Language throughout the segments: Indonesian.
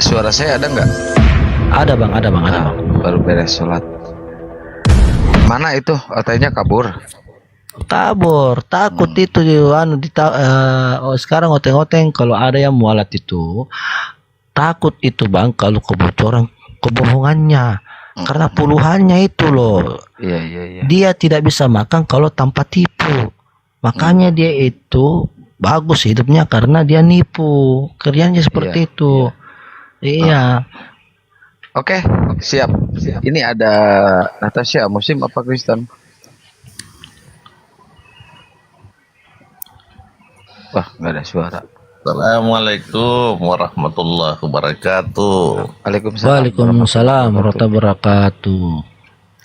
Suara saya ada nggak? Ada bang, ada bang, ada bang. Baru beres sholat. Mana itu? OT-nya kabur. Kabur, takut itu anu sekarang oteng-oteng kalau ada yang mualat itu takut itu bang kalau kebocoran kebohongannya karena puluhannya itu loh. Iya, iya, iya. Dia tidak bisa makan kalau tanpa tipu. Makanya dia itu bagus hidupnya karena dia nipu. Kerjanya seperti Iya, itu. Iya. Oke, siap. Ini ada Natasha, Muslim apa Kristen? Wah, nggak ada suara. Assalamualaikum warahmatullahi wabarakatuh. Waalaikumsalam. Waalaikumsalam warahmatullahi wabarakatuh.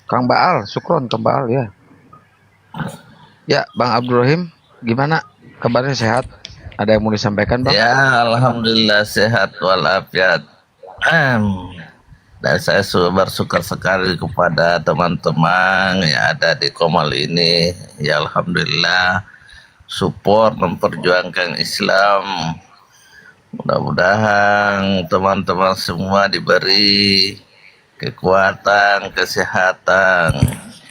Kang Baal, Sukron, Kang Baal ya. Ya, Bang Abdul Rahim, gimana? Kabarnya sehat? Ada yang mau disampaikan, Bang? Ya, alhamdulillah sehat walafiat. Dan saya bersyukur sekali kepada teman-teman yang ada di Komal ini. Ya, alhamdulillah support memperjuangkan Islam. Mudah-mudahan teman-teman semua diberi kekuatan, kesehatan.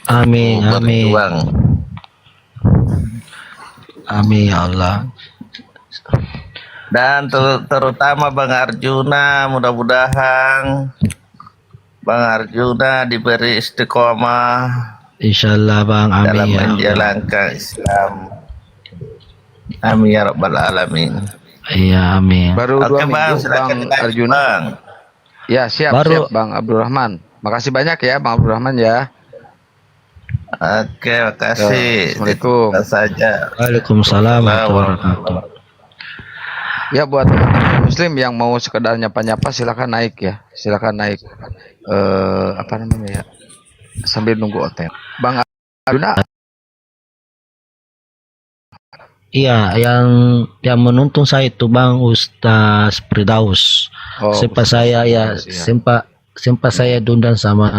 Amin, amin. Berjuang. Amin ya Allah. Dan terutama Bang Arjuna, mudah-mudahan Bang Arjuna diberi istiqomah Insyaallah bang, amin dalam ya Allah. menjalankan Islam. Amin ya rabbal alamin. Iya amin. Baru Oke 2 Bang, minggu, silakan Bang dilanjut, Arjuna. Bang. Ya, siap, Baru- siap, Bang Abdul Rahman. Makasih banyak ya, Bang Abdul Rahman ya. Oke, makasih. Assalamualaikum. Itu saja. Waalaikumsalam warahmatullahi wabarakatuh. Ya, buat teman-teman Muslim yang mau sekedar nyapa-nyapa, silakan naik ya. Silakan naik. Apa namanya ya? Sambil nunggu hotel. Bang Arjuna, Iya, yang menuntun saya itu Bang Ustaz Firdaus. oh, sempat Ustaz saya ya, Firdaus, ya. sempat saya diundang sama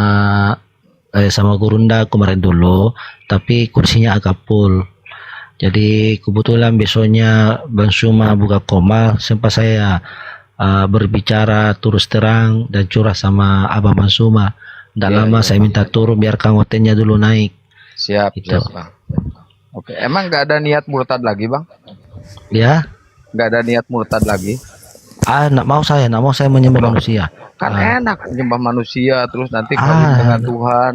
sama Gurunda kemarin dulu, tapi kursinya agak full. Jadi kebetulan besoknya Bang Suma buka koma, sempat saya berbicara terus terang dan curah sama Abang Bang Suma. Tidak Iya, lama iya, saya minta turun biar Kang Hotennya dulu naik. siap, Itu. siap, Bang. Oke, emang nggak ada niat murtad lagi, Bang? Ya, Nggak ada niat murtad lagi? nak mau saya menyembah manusia. Kan enak menyembah manusia terus nanti kawin Ah. dengan Tuhan.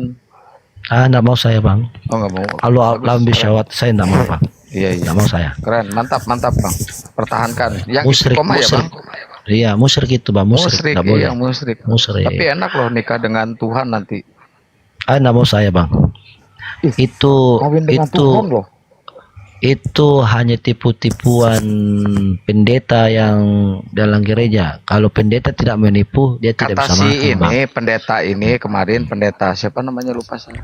Nak mau saya Bang. Oh, nggak mau. Kalau Bagus, alam keren. bisyawat saya tidak mau Bang. Iya, iya. Tidak mau saya. Keren, mantap, mantap, Bang. Pertahankan. Yang Musyrik, istiqomah ya, Bang? Iya, musyrik itu Bang, musyrik. Musyrik, Tidak boleh. iya, musyrik. Musyrik. Tapi enak loh nikah dengan Tuhan nanti. Tidak mau saya Bang. Itu Kawin dengan Tuhan loh. itu hanya tipu-tipuan pendeta yang dalam gereja. Kalau pendeta tidak menipu, dia tidak Kata bisa si makan Bang. ini, pendeta ini kemarin pendeta siapa namanya lupa saya.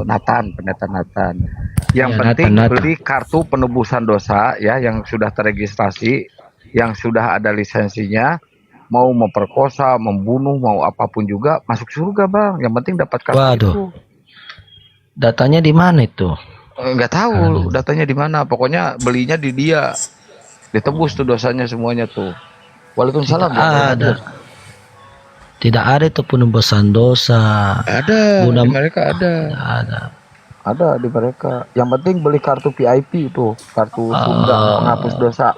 Nathan, pendeta Nathan. Yang Iya, penting Nathan. beli kartu penebusan dosa ya yang sudah terregistrasi, yang sudah ada lisensinya, mau memperkosa, membunuh, mau apapun juga masuk surga, Bang. Yang penting dapat kartu Waduh. itu. Datanya di mana itu? Nggak tahu datanya di mana. Pokoknya belinya di dia. Ditebus tuh dosanya semuanya tuh. Waalaikumsalam. Ada. Tidak ada itu penembusan dosa. Ada. Guna- Di mereka ada. Ada. Ada di mereka. Yang penting beli kartu VIP itu, kartu tunda penghapus dosa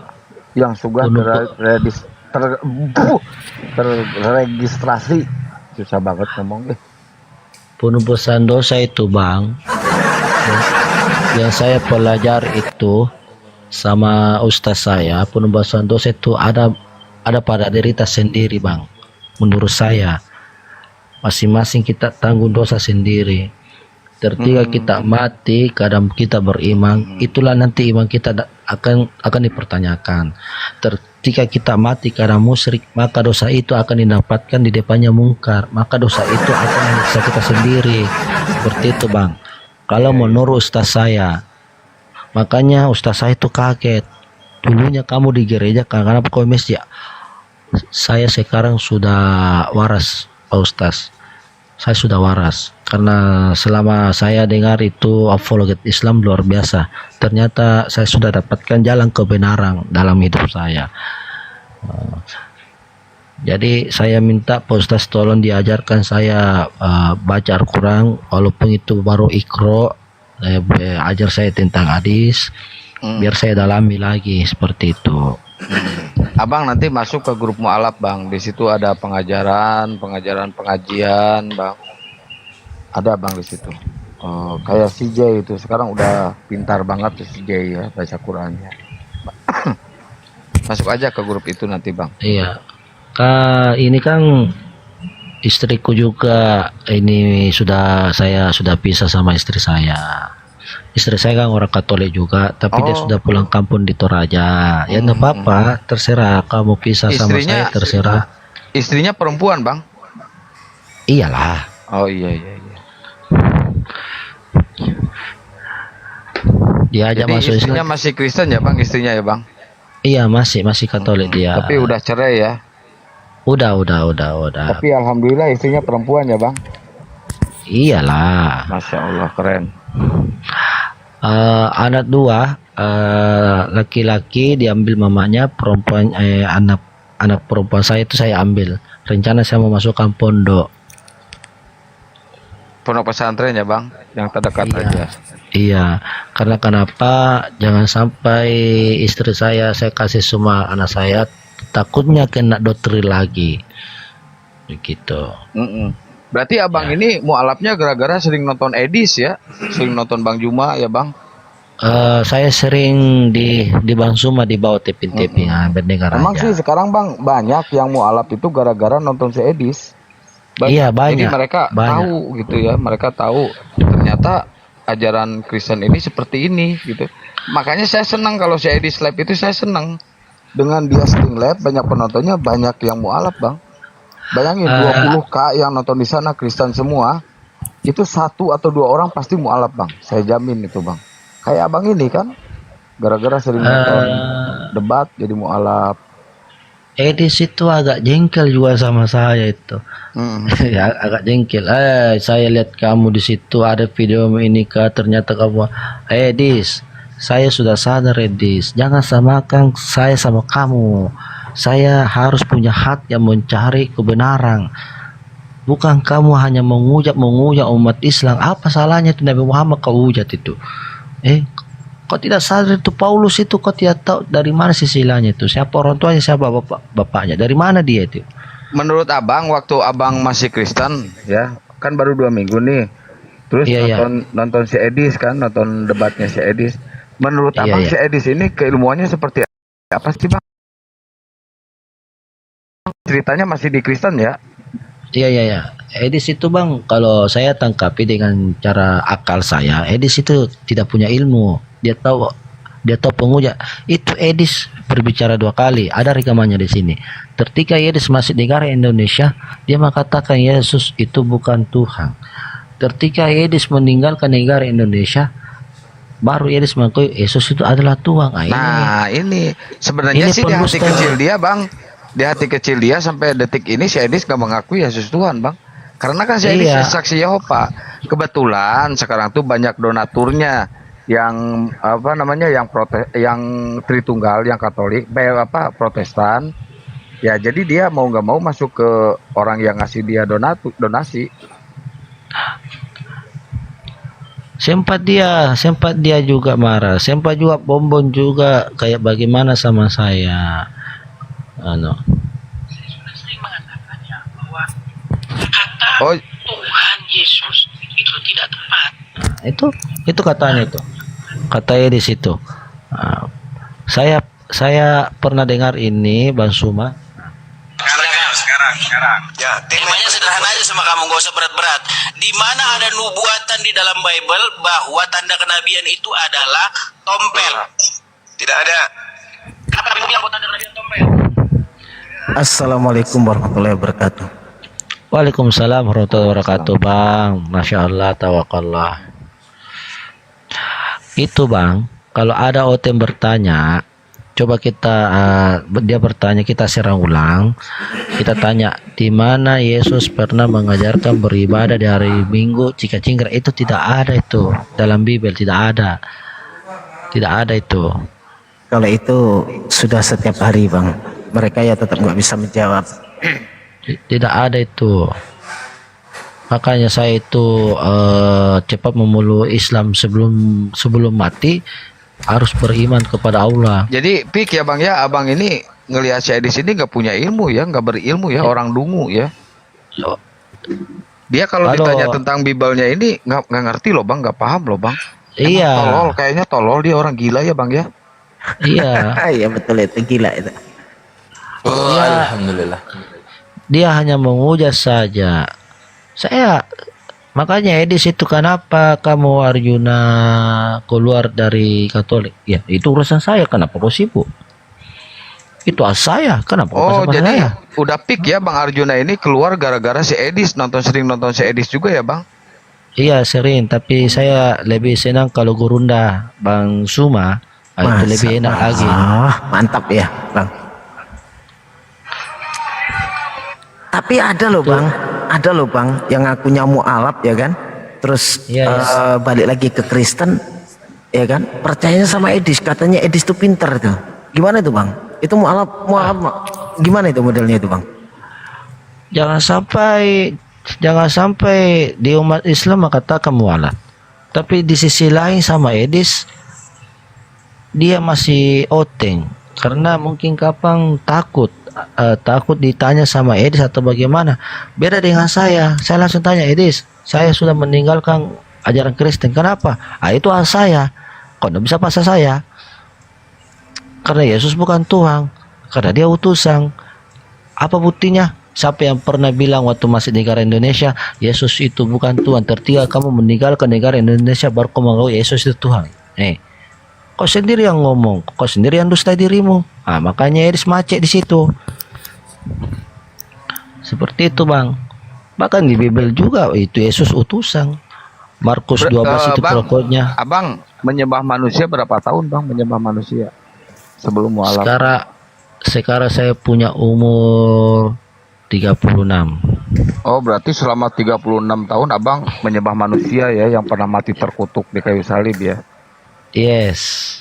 yang sudah terregistrasi. Susah banget ngomong. Penembusan dosa itu Bang, yang saya pelajari itu sama ustaz saya, penembusan dosa itu ada pada diri kita sendiri Bang. Menurut saya masing-masing kita tanggung dosa sendiri. Ketika kita mati, kadang kita beriman, itulah nanti iman kita akan dipertanyakan. Ketika kita mati karena musyrik, maka dosa itu akan didapatkan di depannya mungkar, maka dosa itu akan menyiksa kita sendiri. Seperti itu Bang. Kalau menurut ustaz saya, makanya ustaz saya itu kaget. Dulunya kamu di gereja karena kau masjid. Saya sekarang sudah waras Pak Ustaz. Saya sudah waras karena selama saya dengar itu apologet Islam luar biasa. Ternyata saya sudah dapatkan jalan kebenaran dalam hidup saya. Jadi saya minta Pak Ustaz tolong diajarkan saya baca Al-Quran, walaupun itu baru ikro, ajar saya tentang hadis, biar saya dalami lagi seperti itu. Abang nanti masuk ke grup mualaf bang, di situ ada pengajian bang, ada bang di situ. Kayak CJ itu sekarang udah pintar banget tuh CJ ya baca Qurannya. Masuk aja ke grup itu nanti bang. Iya. Ini kan istriku juga, ini saya sudah pisah sama istri saya. Istri saya kan orang Katolik juga, tapi dia sudah pulang kampung di Toraja. Ya nggak apa-apa, terserah kamu pisah sama saya, terserah. Istrinya perempuan bang? Iyalah. Oh iya. Dia aja jadi masuk istrinya Islam. masih Kristen ya bang, istrinya ya bang? Iya masih Katolik dia. Tapi udah cerai ya? Udah. Tapi alhamdulillah istrinya perempuan ya bang? Iyalah. Masya Allah keren. Anak dua, laki-laki diambil mamanya, perempuan anak perempuan saya itu saya ambil. Rencana saya mau masukkan pondok pesantren ya bang, yang terdekat aja. Iya, karena kenapa jangan sampai istri saya kasih semua anak saya, takutnya kena doktrin lagi begitu. Berarti abang ini mualafnya gara-gara sering nonton Edis ya, sering nonton Bang Juma ya bang? Saya sering di Bang Suma di bawah taping mendengar Emang aja. sih sekarang bang banyak yang mualaf itu gara-gara nonton si Edis. Iya banyak. Jadi mereka tahu gitu ya, mereka tahu ternyata ajaran Kristen ini seperti ini gitu. Makanya saya senang kalau si Edis live itu, saya senang dengan dia sering live, banyak penontonnya, banyak yang mualaf bang. Bayangin 20K yang nonton di sana Kristen semua, itu 1 atau 2 orang pasti mualaf bang, saya jamin itu bang. Kayak abang ini kan, gara-gara sering nonton debat jadi mualaf. Edis itu agak jengkel juga sama saya itu. Ya, agak jengkel. Saya lihat kamu di situ ada video ini ternyata kamu. Edis, saya sudah sadar Edis. Jangan samakan saya sama kamu. Saya harus punya hak yang mencari kebenaran. Bukan kamu hanya mengujat umat Islam. Apa salahnya itu Nabi Muhammad kau ujat itu? Kau tidak sadar itu Paulus itu, kau tidak tahu dari mana silsilahnya itu, siapa orang tuanya, siapa bapaknya, dari mana dia itu. Menurut abang waktu abang masih Kristen ya, kan baru 2 minggu nih, terus nonton si Edis kan, nonton debatnya si Edis. Menurut abang si Edis ini keilmuannya seperti apa sih bang? Ceritanya masih di Kristen ya? Iya. Edis itu bang, kalau saya tangkapi dengan cara akal saya, Edis itu tidak punya ilmu. Dia tahu penguja. Itu Edis berbicara 2 kali. Ada rekamannya di sini. Ketika Edis masih di negara Indonesia, dia mengatakan Yesus itu bukan Tuhan. Ketika Edis meninggalkan negara Indonesia, baru Edis mengakui Yesus itu adalah Tuhan. Ini sebenarnya sih di hati kecil dia bang. Di hati kecil dia sampai detik ini si Edis gak mengakui Yesus Tuhan bang. Karena kan si Edis saksi Yehova. Kebetulan sekarang tuh banyak donaturnya yang yang Tritunggal, yang Katolik, Protestan. Ya jadi dia mau nggak mau masuk ke orang yang ngasih dia donasi. Sempat dia juga marah, sempat juga bombon juga kayak bagaimana sama saya. Saya sudah sering mengatakannya bahwa kata Tuhan Yesus itu tidak tepat. Itu katanya itu. Katanya di situ. Saya pernah dengar ini Bang Suma. Sekarang. Ya, temanya sederhana aja sama kamu, gak usah berat-berat. Di mana ada nubuatan di dalam Bible bahwa tanda kenabian itu adalah tompel? Tidak ada. Kata Bible yang buat tanda kenabian tompel. Assalamualaikum warahmatullahi wabarakatuh. Waalaikumsalam warahmatullahi wabarakatuh Bang. Masya Allah, tawakallah. Itu Bang, kalau ada OTM bertanya, coba dia bertanya, kita serang ulang. Kita tanya, di mana Yesus pernah mengajarkan beribadah di hari Minggu cingkrang? Itu tidak ada itu dalam Bible, tidak ada itu. Kalau itu sudah setiap hari Bang, mereka ya tetap nggak bisa menjawab. Tidak ada itu. Makanya saya itu cepat memeluk Islam sebelum mati, harus beriman kepada Allah. Jadi pik ya bang ya, abang ini ngelihat saya di sini nggak punya ilmu ya, nggak berilmu ya, orang dungu ya. Dia kalau ditanya tentang Bibalnya ini nggak ngerti loh bang, nggak paham loh bang. Iya. Tolol, kayaknya tolol, dia orang gila ya bang ya. Iya. Iya betul itu, gila itu. Oh, alhamdulillah. Dia hanya mengujas saja. Makanya Edis itu, kenapa kamu Arjuna keluar dari Katolik? Ya itu urusan saya, kenapa kau sibuk? Itu saya, kenapa kau Oh, jadi saya? udah pik ya bang Arjuna ini keluar gara-gara si Edis, sering nonton si Edis juga ya bang. Iya sering, tapi saya lebih senang kalau Gurunda Bang Suma, itu lebih enak lagi. Mantap ya bang. Tapi ada loh bang, yang ngakunya mualaf ya kan, terus balik lagi ke Kristen, ya kan, percayanya sama Edis, katanya Edis tuh pinter tuh. Gimana itu bang? Itu mualaf gimana itu modelnya itu bang? Jangan sampai di umat Islam katakan mualaf, tapi di sisi lain sama Edis dia masih oteng, karena mungkin kapan takut ditanya sama Edis atau bagaimana. Beda dengan saya langsung tanya Edis, saya sudah meninggalkan ajaran Kristen, kenapa? Itu hal saya, kok tidak bisa paksa saya? Karena Yesus bukan Tuhan, karena dia utusan. Apa buktinya? Siapa yang pernah bilang waktu masih di negara Indonesia, Yesus itu bukan Tuhan? Tertiga kamu meninggalkan negara Indonesia baru kamu mengaku Yesus itu Tuhan. Kau sendiri yang ngomong, kau sendiri yang dusta dirimu. Makanya Edis macet di situ. Seperti itu bang. Bahkan di Bible juga itu Yesus utusan. Markus 12 itu bang, pokoknya. Abang menyembah manusia berapa tahun bang menyembah manusia sebelum mualaf? Sekarang saya punya umur 36. Oh berarti selama 36 tahun abang menyembah manusia ya, yang pernah mati terkutuk di kayu salib ya. Yes.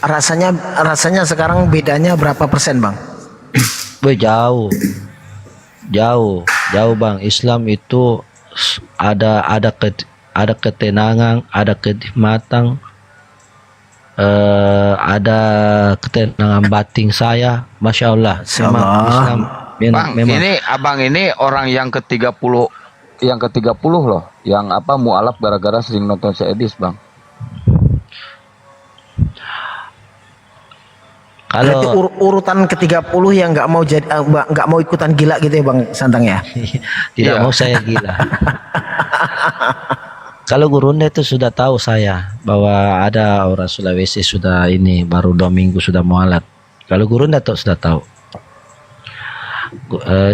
Rasanya sekarang bedanya berapa persen bang? Jauh bang. Islam itu ada ketenangan, ada kenikmatan, ada ketenangan batin saya, masya Allah. Islam bang, memang. ini abang ini orang yang ke-30 loh, yang mualaf gara-gara sering nonton si Edis bang. Berarti urutan ke-30 yang nggak mau ikutan gila gitu ya bang Santang ya? Tidak mau saya gila. Kalau Gurunda itu sudah tahu saya bahwa ada orang Sulawesi sudah ini baru 2 minggu sudah mualaf. Kalau Gurunda tuh sudah tahu.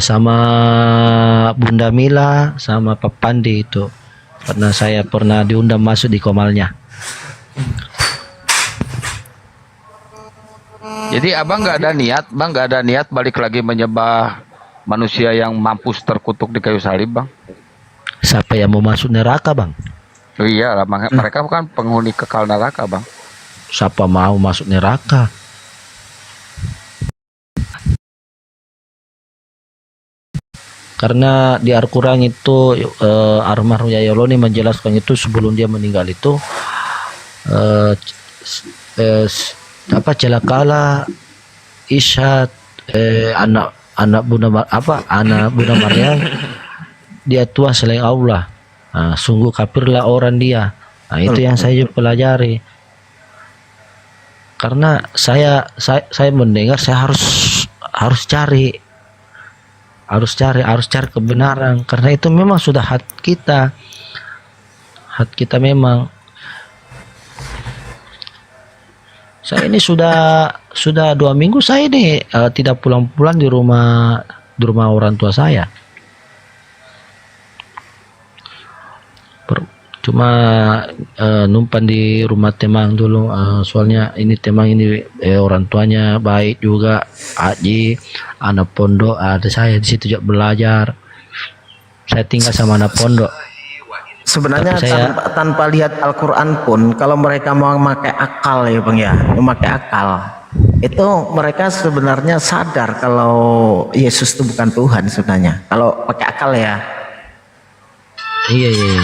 Sama Bunda Mila sama Pak Pandi itu saya pernah diundang masuk di komalnya. Jadi abang nggak ada niat balik lagi menyembah manusia yang mampus terkutuk di kayu salib bang? Siapa yang mau masuk neraka bang? Oh iya, mereka kan penghuni kekal neraka bang. Siapa mau masuk neraka? Karena di Al-Quran itu almarhum Yayoloni menjelaskan itu sebelum dia meninggal itu celakalah Isyad anak Bunda Maryam, dia Tuhan selain Allah. Sungguh kafirlah orang dia. Itu yang saya pelajari. Karena saya mendengar saya harus cari kebenaran, karena itu memang sudah hak kita memang. Saya ini sudah 2 minggu saya ini tidak pulang di rumah orang tua saya. Cuma numpan di rumah Temang dulu, soalnya ini Temang ini orang tuanya baik juga, Aji, anak pondok, ada saya di situ juga belajar. Saya tinggal sama anak pondok. Sebenarnya tanpa lihat Al-Quran pun, kalau mereka mau memakai akal ya bang ya, memakai akal, itu mereka sebenarnya sadar kalau Yesus itu bukan Tuhan sebenarnya. Kalau pakai akal ya. Iya. Ya,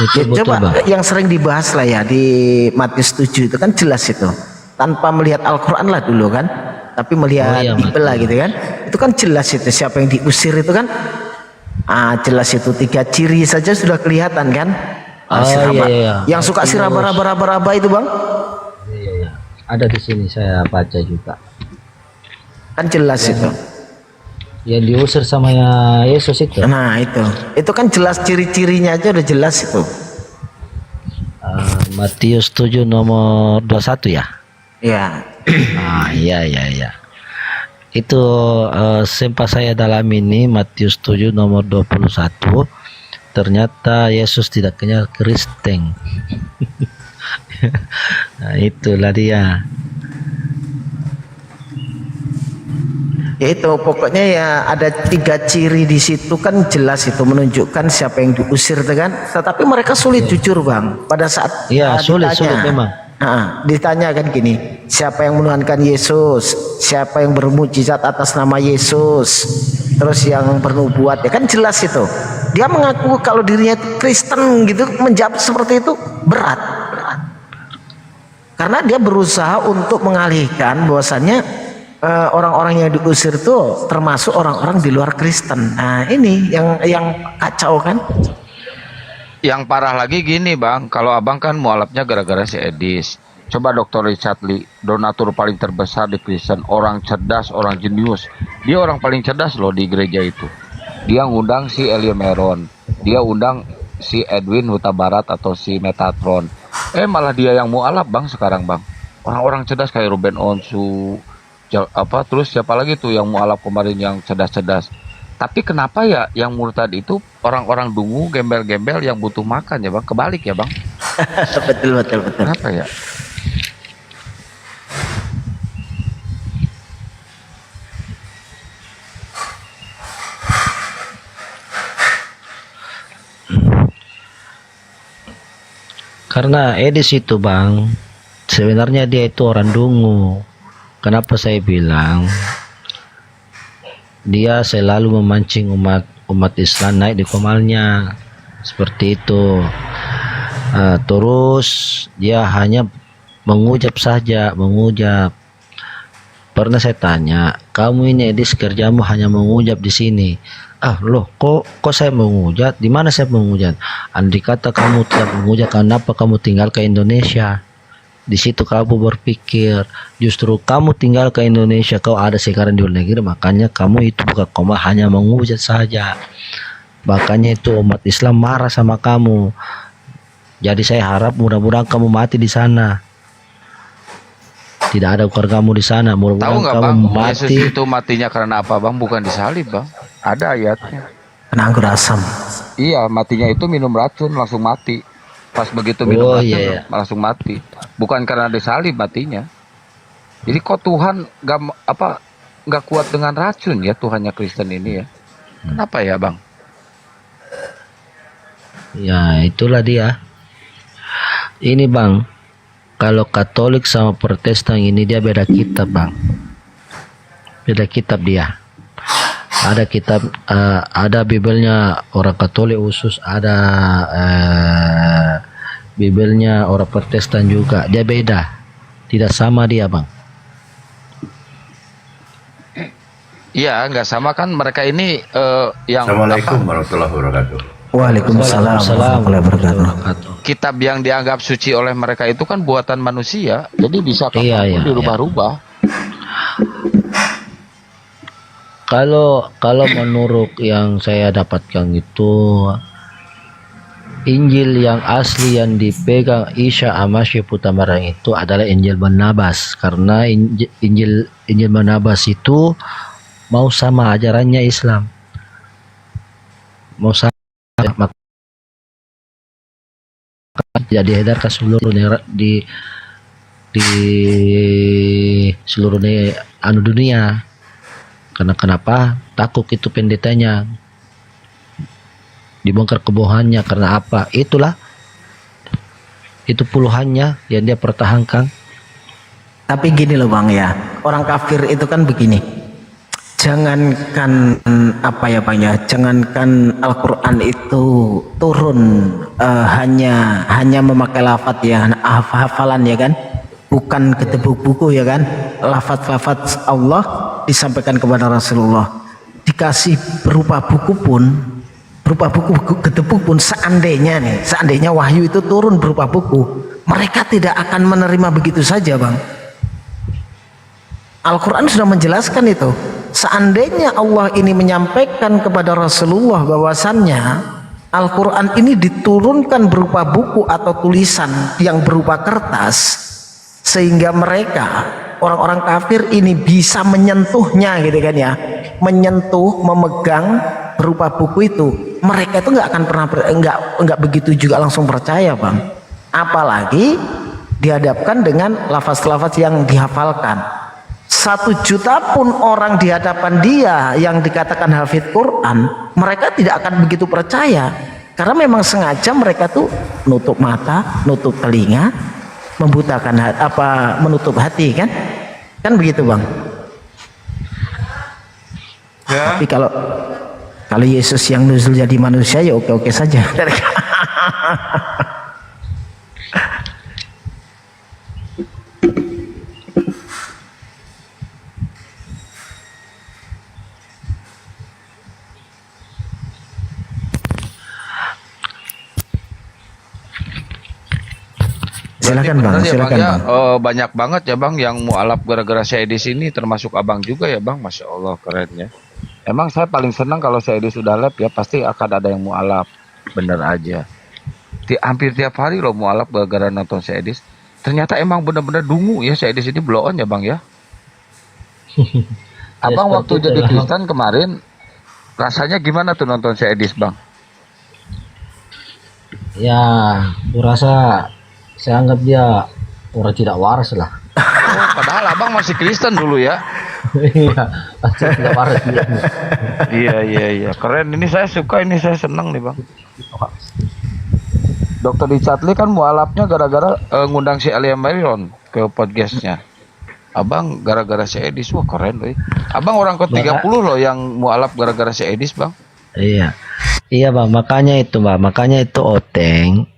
Betul coba Bang. yang sering dibahas lah ya di Matius 7 itu kan jelas itu. Tanpa melihat Al-Quran lah dulu kan. Tapi melihat iya, Bible lah gitu kan. Itu kan jelas itu siapa yang diusir itu kan. Jelas itu 3 ciri saja sudah kelihatan kan. Iya. Yang suka siraba raba itu Bang. Iya. Ada di sini saya baca juga. Kan jelas itu. Yang diusir sama Yesus itu. Nah itu kan jelas ciri-cirinya aja udah jelas itu. Matius 7 nomor 21 ya. Ya. Iya. Itu sempat saya dalam ini Matius 7 nomor 21. Ternyata Yesus tidak kenal Kristen. Nah, itulah dia. Ya itu pokoknya ya ada 3 ciri di situ kan jelas itu menunjukkan siapa yang diusir itu kan. Tetapi mereka sulit jujur Bang pada saat Sulit memang. Ditanya kan gini, siapa yang menuhankan Yesus, siapa yang bermujizat atas nama Yesus, terus yang bernubuat ya kan jelas itu. Dia mengaku kalau dirinya Kristen gitu, menjawab seperti itu berat. Karena dia berusaha untuk mengalihkan bahwasannya orang-orang yang diusir itu termasuk orang-orang di luar Kristen. Nah ini yang kacau kan. Yang parah lagi gini Bang, kalau abang kan mualafnya gara-gara si Edis. Coba Dr. Richard Lee, donatur paling terbesar di Kristen, orang cerdas, orang jenius. Dia orang paling cerdas loh di gereja itu. Dia ngundang si Elio Meron, dia undang si Edwin Huta Barat atau si Metatron. Malah dia yang mualaf Bang sekarang Bang. Orang-orang cerdas kayak Ruben Onsu, terus siapa lagi tuh yang mualaf kemarin yang cerdas-cerdas. Tapi kenapa ya yang murtad itu orang-orang dungu, gembel-gembel yang butuh makan ya Bang? Kebalik ya Bang? betul. Kenapa ya? Karena Edis itu Bang, sebenarnya dia itu orang dungu. Kenapa saya bilang? Dia selalu memancing umat Islam naik di komalnya seperti itu. Terus dia hanya mengujab saja. Pernah saya tanya, kamu ini Edis kerjamu hanya mengujab di sini. Loh, kok saya mengujat? Di mana saya mengujat? Andai kata kamu tidak mengujat, kenapa kamu tinggal ke Indonesia? Di situ kamu berpikir, justru kamu tinggal ke Indonesia, kau ada sekarang di luar negeri, makanya kamu itu buka koma hanya mengujat saja. Makanya itu umat Islam marah sama kamu. Jadi saya harap mudah-mudahan kamu mati di sana. Tidak ada keluargamu di sana. Tahu Mudah-mudahan nggak kamu Bang, mati. Yesus itu matinya karena apa Bang? Bukan disalib Bang. Ada ayatnya. Kena anggur asam. Iya, matinya itu minum racun langsung mati. Pas begitu minum racun langsung mati. Bukan karena disalib matinya. Jadi kok Tuhan nggak kuat dengan racun ya Tuhannya Kristen ini ya? Kenapa ya Bang? Ya itulah dia. Ini Bang, kalau Katolik sama Protestan ini dia beda kitab Bang. Beda kitab dia. Ada kitab, ada Bibelnya orang Katolik khusus, ada Bibelnya orang Protestan juga. Dia beda, tidak sama dia Bang. Iya, nggak sama kan mereka ini yang Assalamualaikum warahmatullahi wabarakatuh. Waalaikumsalam warahmatullahi wabarakatuh. kitab yang dianggap suci oleh mereka itu kan buatan manusia, jadi bisa dirubah-rubah. Kalau menurut yang saya dapatkan itu, Injil yang asli yang dipegang Isa Amasya Putamarang itu adalah Injil Barnabas, karena Injil Barnabas itu mau sama ajarannya Islam, mau sama, maka tidak diedarkan seluruh di seluruh dunia. Karena kenapa? Takut itu pendetanya dibongkar kebohongannya. Karena apa? Itulah itu puluhannya yang dia pertahankan. Tapi gini loh Bang ya, orang kafir itu kan begini. Jangankan apa ya Bang ya, jangankan Al-Quran itu turun hanya memakai lafaz ya, hafalan ya kan, bukan ketebuk buku ya kan, lafaz-lafaz Allah disampaikan kepada Rasulullah, dikasih berupa buku pun, berupa buku ketebuk pun, seandainya wahyu itu turun berupa buku, mereka tidak akan menerima begitu saja Bang. Al-Quran sudah menjelaskan itu. Seandainya Allah ini menyampaikan kepada Rasulullah bahwasannya Al-Quran ini diturunkan berupa buku atau tulisan yang berupa kertas, sehingga mereka orang-orang kafir ini bisa menyentuhnya gitu kan ya, menyentuh, memegang berupa buku itu, mereka itu nggak akan pernah nggak begitu juga langsung percaya Bang. Apalagi dihadapkan dengan lafaz-lafaz yang dihafalkan. 1 juta pun orang di hadapan dia yang dikatakan hafid Quran, mereka tidak akan begitu percaya, karena memang sengaja mereka tuh nutup mata, nutup telinga, membutakan menutup hati kan begitu Bang ya. Tapi kalau Yesus yang nuzul jadi manusia ya oke-oke saja. Silakan Bang, silakan ya, Bang. Banyak banget ya Bang yang mualaf gara-gara saya di sini, termasuk Abang juga ya Bang. Masya Allah keren ya. Emang saya paling senang kalau saya sudah lab ya, pasti akan ada yang mualaf. Bener aja. Hampir tiap hari loh mualaf gara-gara nonton saya Edis. Ternyata emang bener-bener dungu ya saya di sini, blow on ya Bang ya. Abang waktu jadi Kristen kemarin rasanya gimana tuh nonton saya Edis Bang? Ya, aku rasa saya anggap dia orang tidak waras lah. Oh, padahal Abang masih Kristen dulu ya. Iya, pasti tidak waras dia. Iya, keren. Ini saya suka, ini saya senang nih Bang. Dokter Dicatli kan mualafnya gara-gara ngundang si Alia Marion ke podcastnya. Abang gara-gara si Edis, wah keren loh. Abang orang ke-30 loh yang mualaf gara-gara si Edis Bang. Iya Bang, makanya itu Oteng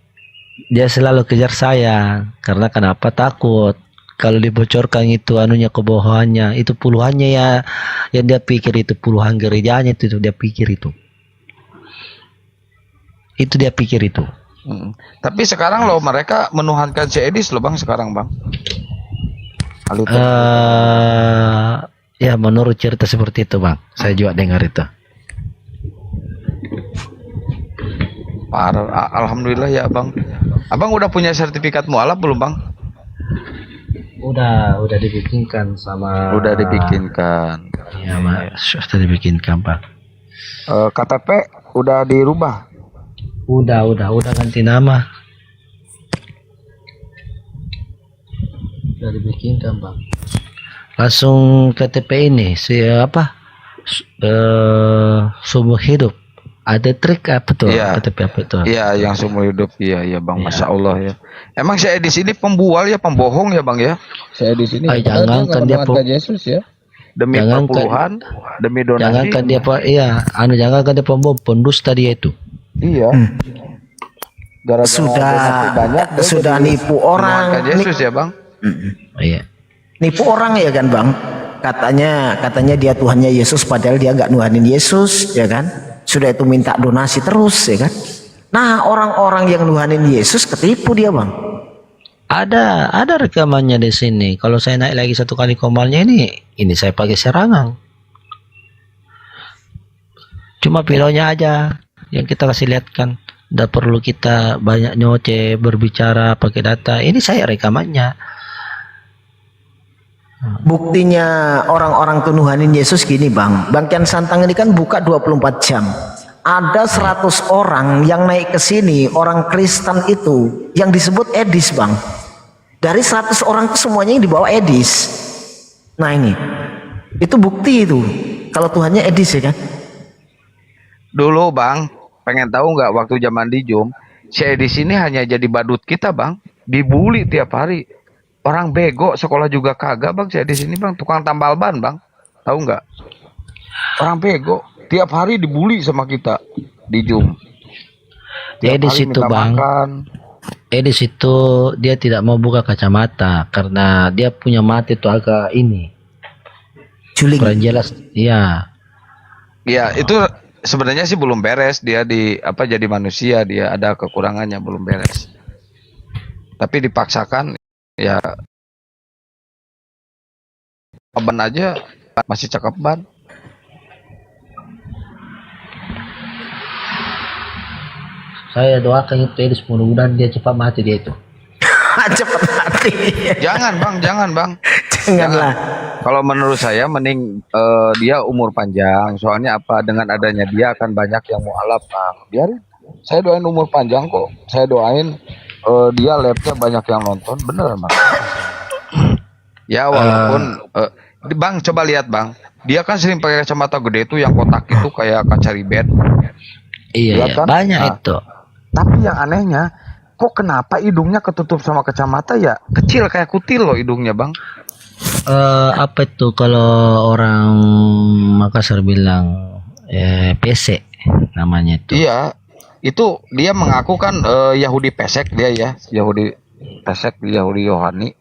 dia selalu kejar saya, karena kenapa? Takut kalau dibocorkan itu anunya, kebohongannya itu, puluhannya ya yang dia pikir itu, puluhan gerejanya itu dia pikir itu dia pikir itu. Tapi sekarang loh mereka menuhankan si Edis loh Bang sekarang Bang. Ya menurut cerita seperti itu Bang, saya juga dengar itu. Alhamdulillah ya Bang. Abang udah punya sertifikat mualaf belum Bang? Udah dibikinkan sama. Udah dibikinkan. Iya Mas, sudah dibikinkan Bang. KTP udah dirubah? Udah ganti nama. Udah dibikinkan Bang. Langsung KTP ini siapa? Sumber hidup. Ada trik apa tuh? Iya. KTP apa itu? Iya, yang seumur hidup. Iya Bang, Masya Allah ya. Emang saya di sini pembual ya, pembohong ya Bang ya? Saya di sini. Jangan kan dia Yesus ya. Demi perpuluhan, demi donasi. Jangan kan dia jangan kan dia pendusta dia itu. Iya. Gara-gara sudah nipu orang. Yesus ya Bang. Iya. Nipu orang ya kan Bang. Katanya dia Tuhannya Yesus, padahal dia nggak nuhanin Yesus ya kan. Sudah itu minta donasi terus ya kan. Nah orang-orang yang nuhanin Yesus ketipu dia Bang. Ada rekamannya di sini. Kalau saya naik lagi 1 kali komalnya ini saya pakai serangan. Cuma videonya aja yang kita kasih lihat kan. Tidak perlu kita banyak nyoceh berbicara pakai data. Ini saya rekamannya. Buktinya orang-orang tunuhanin Yesus gini Bang. Bang Kian Santang ini kan buka 24 jam. Ada 100 orang yang naik ke sini, orang Kristen itu yang disebut Edis Bang. Dari 100 orang itu semuanya yang dibawa Edis. Nah ini, itu bukti itu kalau Tuhannya Edis ya kan. Dulu Bang, pengen tahu nggak waktu zaman di Jum, si Edis ini hanya jadi badut kita Bang, dibully tiap hari. Orang bego sekolah juga kagak bang. Saya di sini bang tukang tambal ban bang. Tahu nggak? Orang bego tiap hari dibully sama kita di Zoom. Tiap di hari situ minta bang. makan. Di situ dia tidak mau buka kacamata karena dia punya mata itu agak ini. Juling. Kurang jelas. Iya. Ya itu sebenarnya sih belum beres dia jadi manusia, dia ada kekurangannya belum beres. Tapi dipaksakan ya ban aja masih cakep ban. Saya doakan itu Edis, mudah-mudahan dia cepat mati dia itu. Cepat mati. Jangan bang. Janganlah. Kalau menurut saya mending dia umur panjang. Soalnya apa? Dengan adanya dia akan banyak yang mualaf. Nah, biarin. Saya doain umur panjang kok. Saya doain dia labnya banyak yang nonton. Bener bang. Ya walaupun bang coba lihat bang. Dia kan sering pakai kacamata gede itu yang kotak itu kayak kaca ribet. Iya, Lihat kan? banyak Nah, itu. Tapi yang anehnya, kok kenapa hidungnya ketutup sama kacamata ya? Kecil kayak kutil loh hidungnya bang. Apa itu kalau orang Makassar bilang pesek namanya itu. Iya, itu dia mengaku kan Yahudi pesek dia ya, Yahudi pesek, Yahudi Yohani.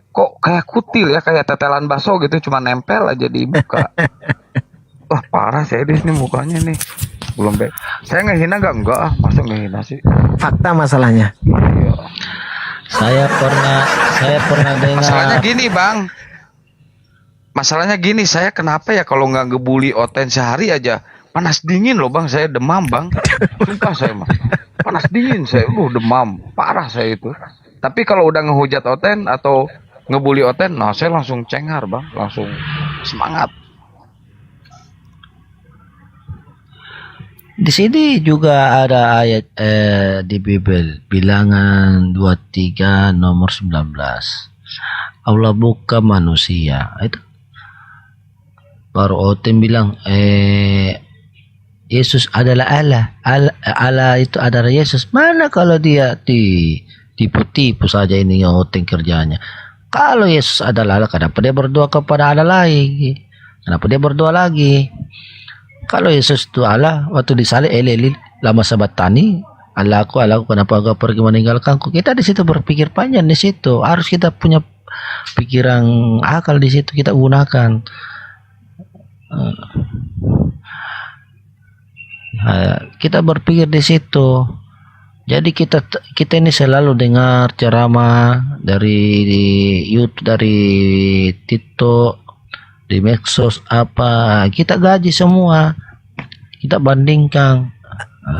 Kok kayak kutil ya, kayak tetelan bakso gitu, cuma nempel aja di muka. Wah parah saya di sini mukanya nih. Belum baik. Saya ngehina enggak masa ngehina sih. Fakta masalahnya. Iya. Saya pernah dengar. Masalahnya gini, saya kenapa ya kalau nggak ngebully Oten sehari aja panas dingin loh bang, saya demam bang. Sumpah saya mah panas dingin saya, demam parah saya itu. Tapi kalau udah ngehujat Oten atau ngebully Oten, nah saya langsung cengar bang, langsung semangat. Di sini juga ada ayat di Bible, Bilangan 23 nomor 19. Allah bukan manusia. Itu baru Oten bilang Yesus adalah Allah. Allah itu adalah Yesus. Mana kalau dia tipu-tipu saja ini yang Oten kerjanya. Kalau Yesus adalah Allah, kenapa dia berdoa kepada Allah lagi? Kenapa dia berdoa lagi? Kalau Yesus itu Allah, waktu disalib lama sabatani, Allahku, kenapa engkau pergi meninggalkanku? Kita di situ berpikir panjang di situ. Harus kita punya pikiran akal di situ kita gunakan. Kita berpikir di situ. Jadi kita ini selalu dengar ceramah dari YouTube, dari TikTok, di medsos apa, kita gaji semua, kita bandingkan.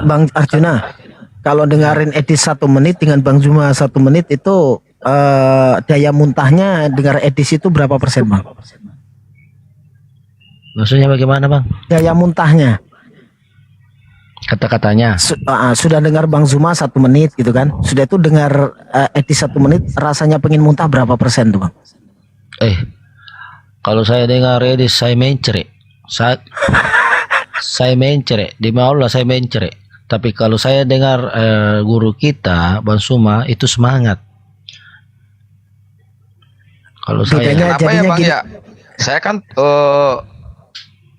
Bang Arjuna, kalau dengerin Edis 1 menit dengan Bang Zuma 1 menit itu daya muntahnya dengar Edis itu berapa persen bang? Maksudnya bagaimana bang? Daya muntahnya. Kata-katanya. Sudah dengar Bang Zuma 1 menit gitu kan? Sudah itu dengar Edis 1 menit, rasanya pengen muntah berapa persen tuh bang? Kalau saya dengar Edis saya mencret. Saya mencret. Demi Allah saya mencret. Tapi kalau saya dengar guru kita Bang Suma itu semangat. Kalau saya kenapa ya bang ya? Saya kan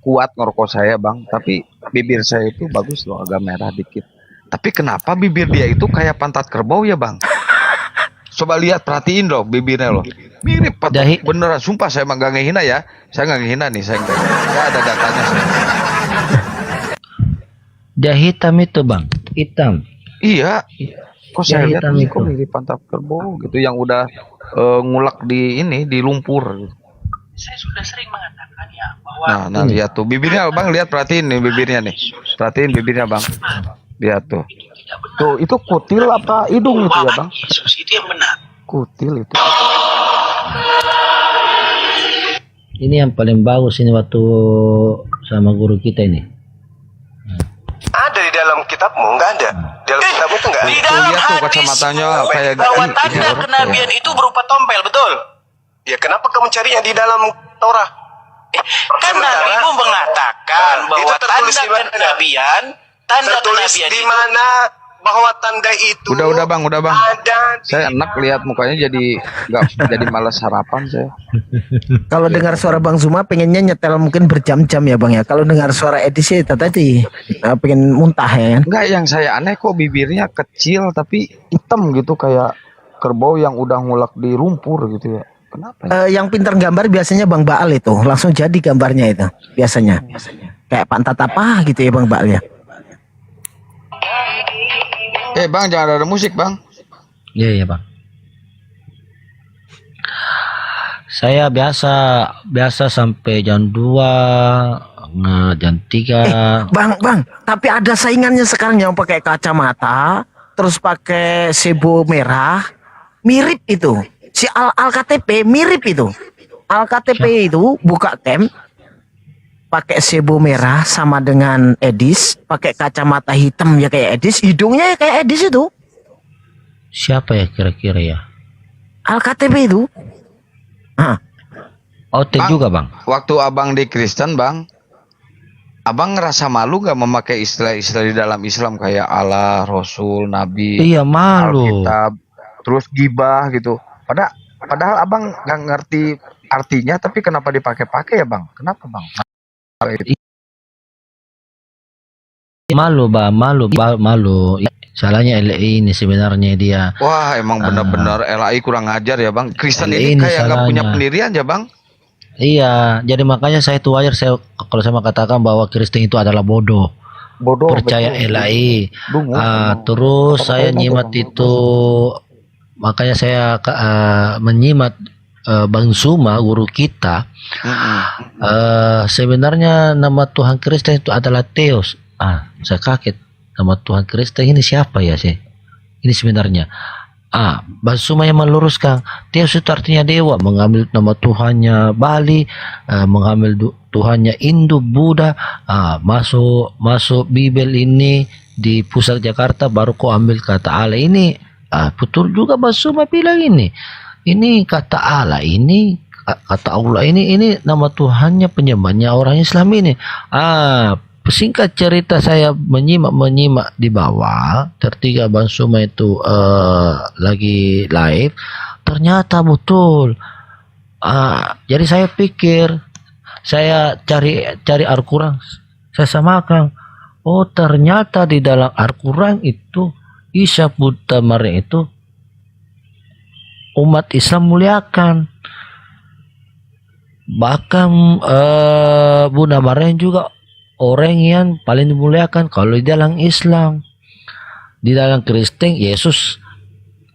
kuat ngerokok saya bang, tapi bibir saya itu bagus loh, agak merah dikit. Tapi kenapa bibir dia itu kayak pantat kerbau ya bang? Coba lihat, perhatiin loh bibirnya loh. Mirip pantat beneran, sumpah saya emang gak ngehina ya. Saya gak ngehina nih, saya ada datanya. Dia hitam itu bang, hitam. Iya. Kok saya lihat hitam ini itu. kok mirip pantat kerbau gitu, yang udah ngulak di lumpur. Saya sudah sering mengatakan ya bahwa Nah lihat tuh bibirnya bang, lihat perhatiin nih bibirnya nih, perhatiin bibirnya bang, lihat tuh. Tuh itu kutil apa hidung itu ya bang? Yesus itu yang benar. Kutil itu. Ini yang paling bagus ini waktu sama guru kita ini. Ada di dalam kitabmu? Enggak ada. Di dalam kitabmu itu enggak ada. Di dalam lihat tuh hadis kacamatanya kayak bahwa gini, tanda ya. kenabian itu berupa tompel, betul? Ya kenapa kamu carinya di dalam Torah? Kan Nabi mengatakan bahwa itu tertulis tanda di mana? kenabian, Tertulis di mana? bahwa tanda itu Udah bang, udah bang. ada di Saya enak lihat mukanya jadi nggak jadi malas sarapan saya. Kalau dengar suara Bang Zuma pengennya nyetel mungkin berjam-jam ya Bang ya. Kalau dengar suara Edis itu tadi pengen muntah ya kan. Enggak, yang saya aneh kok bibirnya kecil tapi hitam gitu kayak kerbau yang udah ngulek di lumpur gitu ya. Kenapa ya? Yang pintar gambar biasanya Bang Baal itu langsung jadi gambarnya itu biasanya. Kayak pantat apa gitu ya Bang Baal ya. Bang, jangan ada musik bang. Iya bang. Saya biasa sampai jam 2, jam 3. Bang, tapi ada saingannya sekarang yang pakai kacamata, terus pakai sebo merah, mirip itu. Si Al-KTP mirip itu. Al-KTP itu buka cam, pakai sebo merah sama dengan Edis, pakai kacamata hitam ya kayak Edis, hidungnya ya kayak Edis itu. Siapa ya kira-kira ya? Al-KTP itu. Ote juga bang. Waktu abang di Kristen bang, abang ngerasa malu gak memakai istilah-istilah di dalam Islam kayak Allah, Rasul, Nabi, Iya malu. Alkitab, terus gibah gitu. Padahal abang nggak ngerti artinya, tapi kenapa dipakai-pakai ya bang? Kenapa bang? Malu bang, malu. Salahnya LI ini sebenarnya dia. Wah, emang benar-benar LAI kurang ajar ya bang. Kristen LAI ini ini kayak nggak punya salahnya. pendirian ya bang. Iya, jadi makanya saya itu wajar kalau saya katakan bahwa Kristen itu adalah bodoh. Bodoh. Percaya betul. LAI. Dungu, Terus saya Apa-apain aja, nyimat Bang. itu, makanya saya menyimat Bang Zuma, guru kita. Sebenarnya nama Tuhan Kristen itu adalah Theos. Saya kaget. Nama Tuhan Kristen ini siapa ya sih? Ini sebenarnya. Bang Zuma yang meluruskan. Theos itu artinya dewa. Mengambil nama Tuhannya Bali, mengambil Tuhannya Hindu, Buddha. Masuk Bible ini di pusat Jakarta, baru kau ambil kata Allah ini. Betul juga Bang Zuma bilang ini. Ini kata Allah ini, kata Allah ini nama Tuhannya, penyembahnya orang Islam ini. Singkat cerita, saya menyimak di bawah ketika Bang Zuma itu lagi live, ternyata betul. Jadi saya pikir, saya cari Al-Quran, saya samakan. Oh ternyata di dalam Al-Quran itu Isa Buddha Maria itu umat Islam muliakan. Bahkan Bunda Maria juga orang yang paling dimuliakan kalau di dalam Islam. Di dalam Kristen, Yesus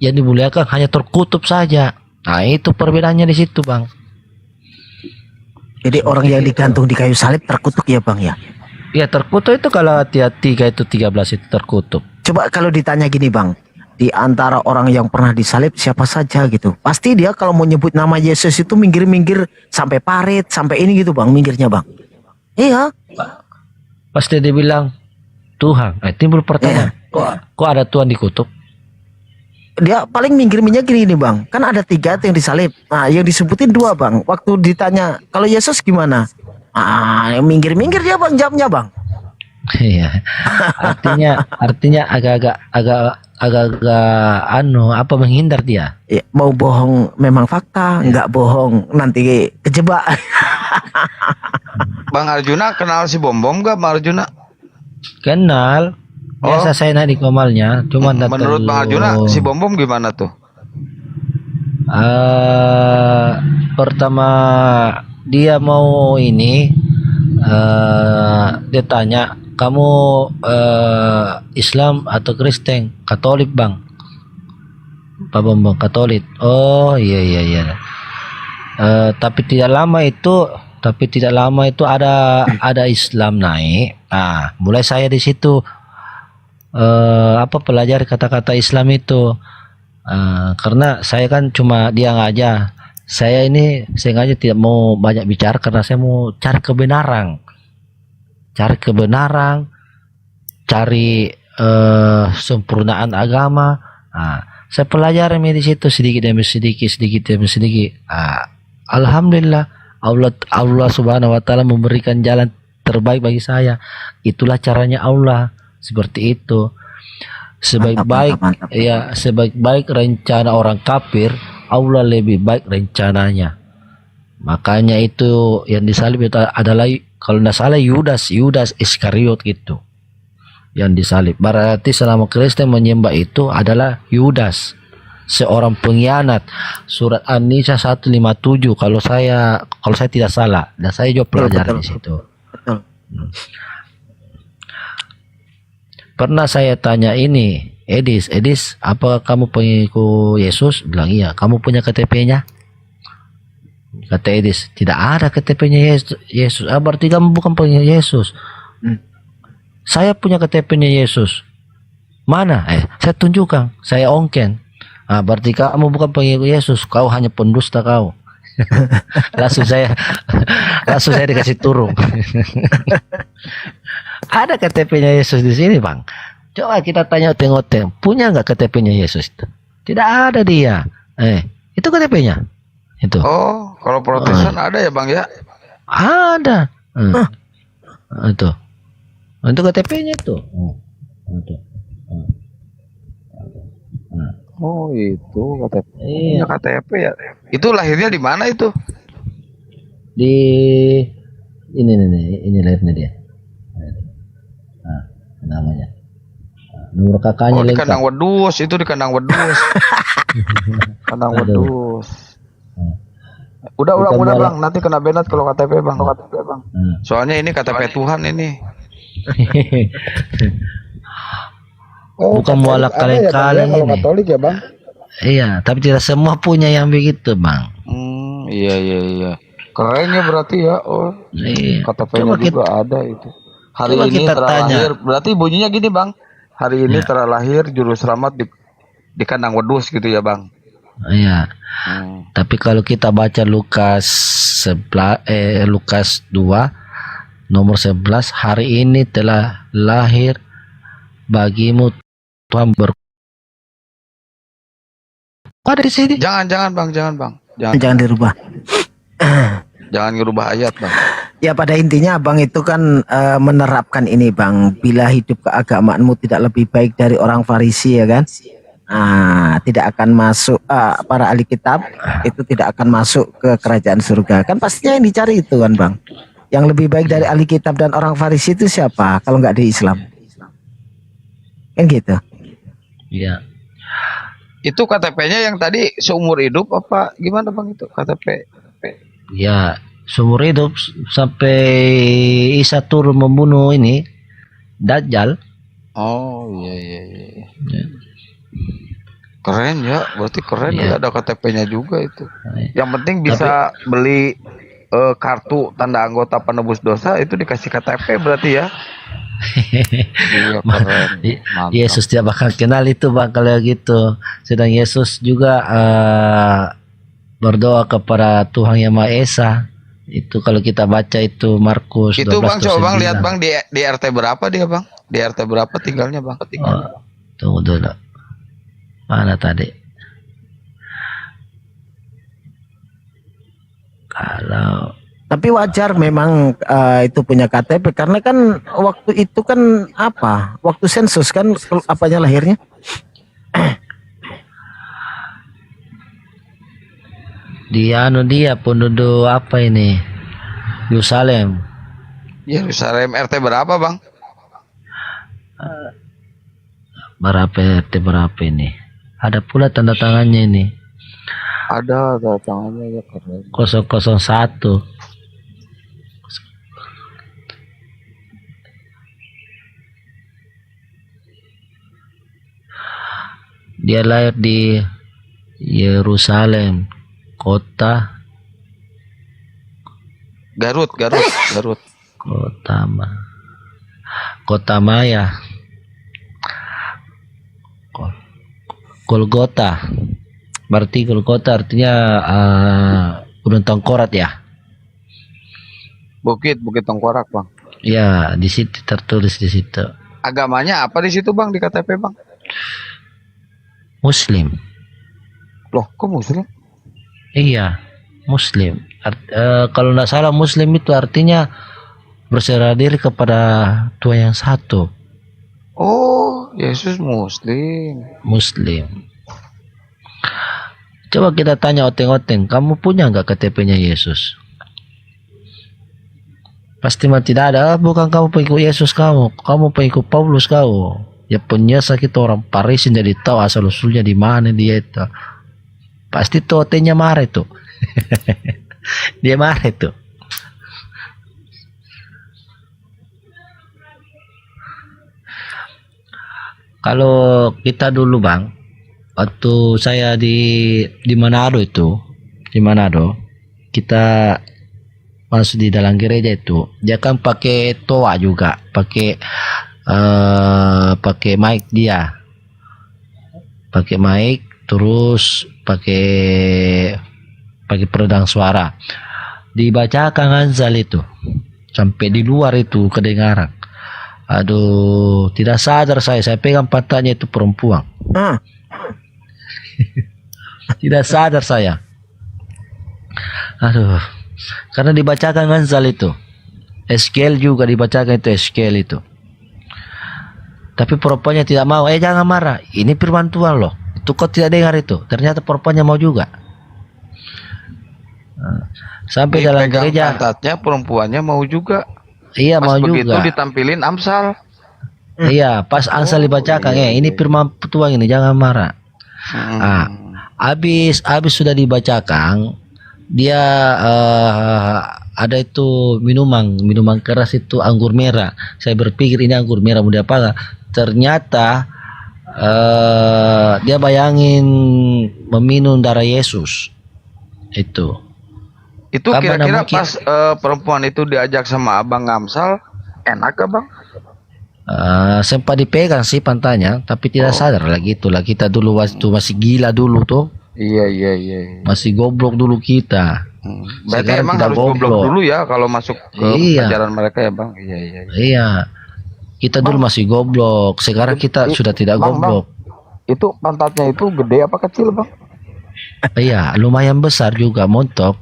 yang dimuliakan hanya terkutuk saja. Itu perbedaannya di situ bang. Jadi orang yang digantung di kayu salib terkutuk ya Bang ya. Ya terkutuk itu kalau hati-hati itu 13 itu terkutuk. Coba kalau ditanya gini Bang, di antara orang yang pernah disalib siapa saja gitu, pasti dia kalau mau nyebut nama Yesus itu minggir-minggir sampai parit, sampai ini gitu Bang, minggirnya Bang. Iya. Pasti dia bilang Tuhan. Timbul pertanyaan, kok ada Tuhan dikutuk? Dia paling minggir-minggir gini Bang, kan ada 3 yang disalib. Yang disebutin 2 Bang. Waktu ditanya kalau Yesus gimana, yang minggir-minggir dia Bang jawabnya Bang. Iya. artinya agak menghindar dia. Ya, mau bohong memang fakta, nggak bohong nanti kejebak. Bang Arjuna kenal si Bom gak Bang Arjuna? Kenal. Biasa saya naik di komalnya, cuma Menurut Bang Arjuna si Bom gimana tuh? Pertama dia mau ini, dia tanya, kamu Islam atau Kristen? Katolik bang. Pak Bambang Katolik. Oh iya. Tapi tidak lama itu ada Islam naik. Mulai saya di situ pelajari kata-kata Islam itu. Karena saya kan cuma dia aja. Saya sengaja tidak mau banyak bicara karena saya mau cari kebenaran. Cari sempurnaan agama. Saya pelajari di situ sedikit demi sedikit. Alhamdulillah Allah Subhanahu wa taala memberikan jalan terbaik bagi saya. Itulah caranya Allah, seperti itu. Sebaik-baik Mantap. ya, sebaik-baik rencana orang kafir, Allah lebih baik rencananya. Makanya itu yang disalib itu adalah kalau tidak salah Yudas Iskariot gitu yang disalib. Berarti selama Kristen menyembah itu adalah Yudas, seorang pengkhianat. Surat An-Nisa 157 kalau saya tidak salah, dan saya juga pelajari di situ. Betul. Pernah saya tanya ini, Edis, apa kamu pengikut Yesus? Bilang iya. Kamu punya KTP-nya? Kata Edis, tidak ada KTP-nya Yesus. Berarti kamu bukan pengikut Yesus. Saya punya KTP-nya Yesus. Mana? Saya tunjukkan. Saya ongken. Berarti kamu bukan pengikut Yesus. Kau hanya pendusta kau. langsung saya dikasih turun. Ada KTP-nya Yesus di sini, Bang. Coba kita tanya oteng-oteng, punya nggak KTP-nya Yesus itu? Tidak ada dia. Itu KTP-nya. Itu. Oh, kalau Protestan ada ya Bang ya? Ada. Itu. Untuk KTP-nya itu. Itu. Oh itu KTP. Iya. Punya KTP ya. Itu lahirnya di mana itu? Di ini lahirnya dia. Namanya. Nomor kakaknya Di lengkap. Kandang Wedus, itu di Kandang Wedus. Kandang Wedus. Udah Bang, nanti kena benat kalau KTP Bang. Soalnya ini KTP Tuhan ini. Bukan mualaf kaleng-kaleng ini. Katolik ya Bang? Iya, tapi tidak semua punya yang begitu, Bang. Iya. Keren ya berarti ya. Oh, Iya. KTP-nya juga ada itu. Hari coba ini kita terlahir. Berarti bunyinya gini Bang. Hari ini terlahir juru selamat di Kandang Wedus gitu ya Bang. Iya. Tapi kalau kita baca Lukas 2 nomor 11, hari ini telah lahir bagimu Tuhan ada di sini. Jangan Bang. Jangan dirubah. Jangan ngerubah ayat Bang. Ya pada intinya Abang itu kan menerapkan ini Bang. Bila hidup keagamaanmu tidak lebih baik dari orang Farisi ya kan. Tidak akan masuk para ahli kitab itu tidak akan masuk ke kerajaan surga. Kan pastinya yang dicari itu kan Bang. Yang lebih baik dari ahli kitab dan orang Farisi itu siapa kalau nggak di Islam? Kan gitu. Iya. Itu KTP-nya yang tadi seumur hidup apa gimana Bang itu KTP? Ya, seumur hidup sampai Isa turun membunuh ini Dajjal. Oh iya. Keren ya, berarti keren ya ada KTP-nya juga itu. Yang penting bisa beli kartu tanda anggota penebus dosa itu dikasih KTP berarti ya. Iya keren. Mantap. Yesus tidak bakal kenal itu Bang kalau gitu. Sedang Yesus juga berdoa kepada Tuhan Yang Maha Esa. Itu kalau kita baca itu Markus 12. Itu Bang coba Bang lihat Bang di RT berapa dia Bang? Di RT berapa tinggalnya Bang? Tunggu dulu. Mana tadi? Kalau Tapi wajar memang itu punya KTP karena kan waktu itu kan waktu sensus kan apanya lahirnya? dia penduduk apa ini? Yerusalem. Yerusalem RT berapa Bang? Berapa RT berapa ini? Ada pula tanda tangannya ini. Ada tangannya ya keren. 001. Dia lahir di Yerusalem, kota Garut. Kota Maya, Golgota. Berarti Golgota artinya Gunung Tengkorak ya. Bukit Tengkorak Bang. Ya, di situ tertulis di situ. Agamanya apa di situ Bang di KTP Bang? Muslim. Loh, kok Muslim? Iya, Muslim. Kalau tidak salah Muslim itu artinya berserah diri kepada Tuhan yang satu. Oh, Yesus Muslim. Muslim. Coba kita tanya oteng-oteng, kamu punya nggak KTP-nya Yesus? Pasti mah tidak ada. Bukan kamu pengikut Yesus, kamu pengikut Paulus kau. Ya punya sakit orang Parisin jadi tahu asal usulnya di mana dia itu. Pasti tuh otengnya marah itu. Dia marah itu. Kalau kita dulu bang, waktu saya di Manado itu, di Manado, kita masuk di dalam gereja itu, dia kan pakai toa juga, pakai mic dia, pakai mic, terus pakai peredam suara, dibacakan Anzal itu, sampai di luar itu kedengaran. Aduh, tidak sadar saya pegang pantatnya itu perempuan. Tidak sadar saya. Aduh, karena dibacakan Anzal itu. Eskel juga dibacakan itu, Eskel itu. Tapi perempuannya tidak mau. Jangan marah. Ini firman Tuhan loh. Itu kau tidak dengar itu. Ternyata perempuannya mau juga. Sampai dalam gereja. Pantatnya perempuannya mau juga. Iya, Pas mau begitu juga. ditampilin Amsal. Iya, pas Amsal dibacakan, ini firman Tuhan ini, jangan marah. Habis sudah dibacakan, dia ada itu minuman keras itu anggur merah. Saya berpikir ini anggur merah muda apa? Ternyata dia bayangin meminum darah Yesus. Itu Kira-kira pas perempuan itu diajak sama Abang Amsal, enak gak Bang? Sempat dipegang sih pantanya, tapi tidak sadar lagi itulah kita dulu waktu masih gila dulu tuh. Iya. Masih goblok dulu kita. Berarti Sekarang emang tidak harus goblok dulu ya kalau masuk ke ajaran mereka ya Bang? Iya. Iya. Kita dulu masih goblok, sekarang kita sudah tidak goblok. Itu pantatnya itu gede apa kecil Bang? Iya, lumayan besar juga, montok.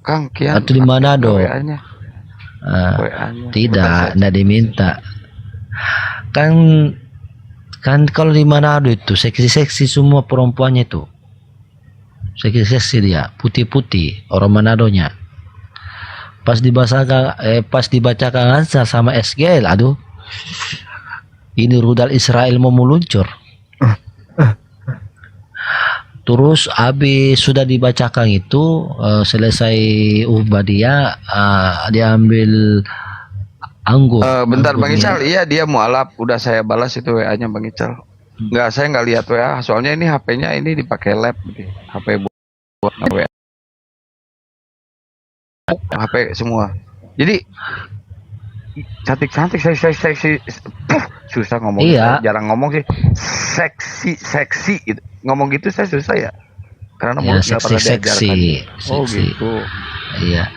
Kang, kian. Atau di Manado? WA-nya. Tidak diminta. Kan kalau di Manado itu seksi-seksi semua perempuannya itu. Seksi-seksi dia, putih-putih orang Manadonya. Pas dibacakan Ansa sama SGL, aduh. Ini rudal Israel mau meluncur. Terus habis sudah dibacakan itu selesai dia ambil anggur. Bentar Bang Ical, iya dia mualaf. Udah saya balas itu WA-nya Bang Ical. Enggak, saya nggak lihat WA. Soalnya ini HP-nya ini dipakai lab, gitu. HP buat WA. HP semua. Jadi cantik seksi. Susah ngomong. Iya. Jarang ngomong sih. Seksi gitu. Ngomong gitu saya susah ya. Karena mulut nggak pernah diajarkan. Oh gitu. Iya.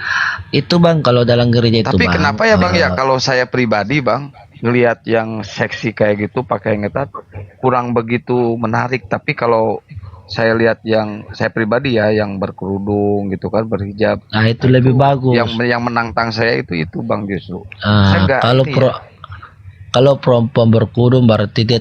Itu Bang kalau dalam gereja itu Tapi Bang. kenapa ya Bang ya kalau saya pribadi Bang ngelihat yang seksi kayak gitu pakai ngetat kurang begitu menarik. Tapi kalau saya lihat yang saya pribadi ya yang berkerudung gitu kan, berhijab. Nah itu lebih bagus. Yang menantang saya itu Bang justru. Saya nggak kalau perempuan berkerudung berarti dia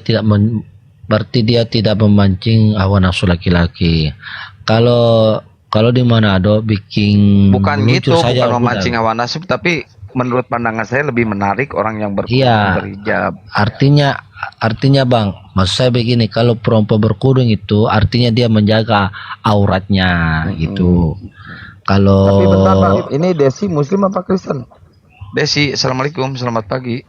tidak memancing hawa nafsu laki-laki. Kalau di Manado bikin bukan gitu, saja bukan memancing hawa nafsu, tapi menurut pandangan saya lebih menarik orang yang berkerudung berhijab. Artinya Bang, maksud saya begini, kalau perempuan berkerudung itu artinya dia menjaga auratnya gitu. Kalau tapi bentar Bang, ini Desi Muslim apa Kristen? Desi, assalamualaikum, selamat pagi.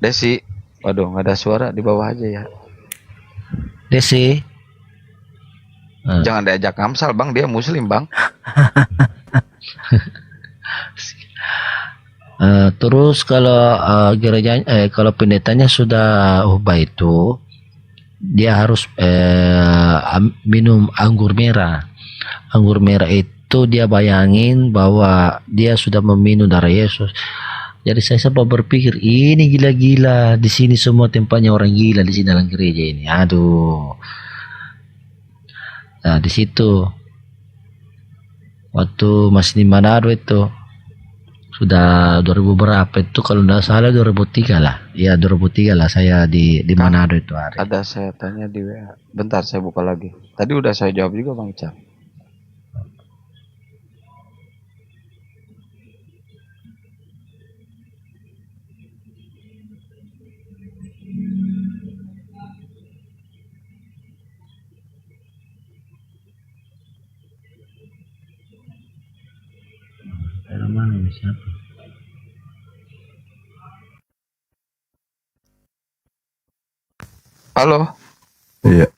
Desi, waduh nggak ada suara, di bawah aja ya. Desi, jangan diajak Amsal Bang, dia Muslim Bang. Terus kalau kalau pendetanya sudah ubah itu, dia harus minum anggur merah. Anggur merah itu dia bayangin bahwa dia sudah meminum darah Yesus. Jadi saya sempat berpikir ini gila-gila, di sini semua tempatnya orang gila di sini dalam gereja ini. Aduh. Nah di situ waktu masih di Manado itu Sudah 2000 berapa itu kalau tidak salah 2003 lah. Ya 2003 lah saya di Manado itu hari. Ada saya tanya di WA. Bentar saya buka lagi. Tadi udah saya jawab juga Bang Ical. Mana ini siapa? Halo. Iya.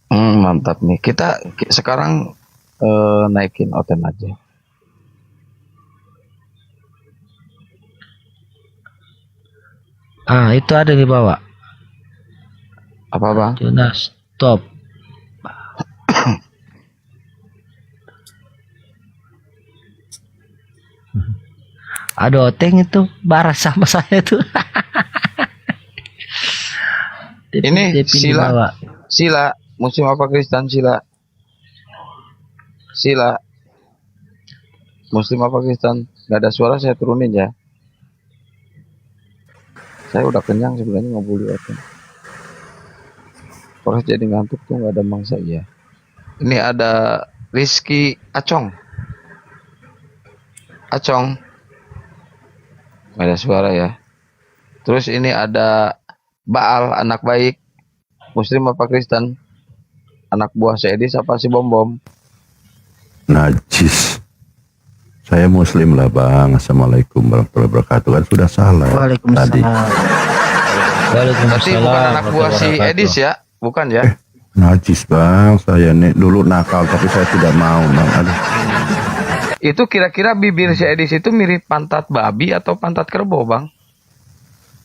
Mantap nih. Kita sekarang naikin Oten aja. Itu ada di bawah. Apa Bang? Sudah stop. Ada Oteng itu bareng sama saya tuh. Ini di Sila. bawah. Sila. Muslim apa Kristen Sila? Sila. Muslim apa Kristen? Gak ada suara saya turunin ya. Saya udah kenyang sebenarnya nggak boleh Oten. Terus jadi ngantuk tuh nggak ada mangsa ya. Ini ada Rizky Acong. Acong. Nggak ada suara ya. Terus ini ada Baal, anak baik. Muslim apa Kristen? Anak buah si Edis apa si Bom Bom? Najis. Saya muslim lah Bang. Assalamualaikum warahmatullahi wabarakatuh. Kan sudah salah tadi. Waalaikumsalam. Berarti bukan anak buah si Edis ya? Bukan ya? Najis Bang. Saya nih dulu nakal tapi saya tidak mau Bang. Aduh. Itu kira-kira bibir si Edis itu mirip pantat babi atau pantat kerbau Bang?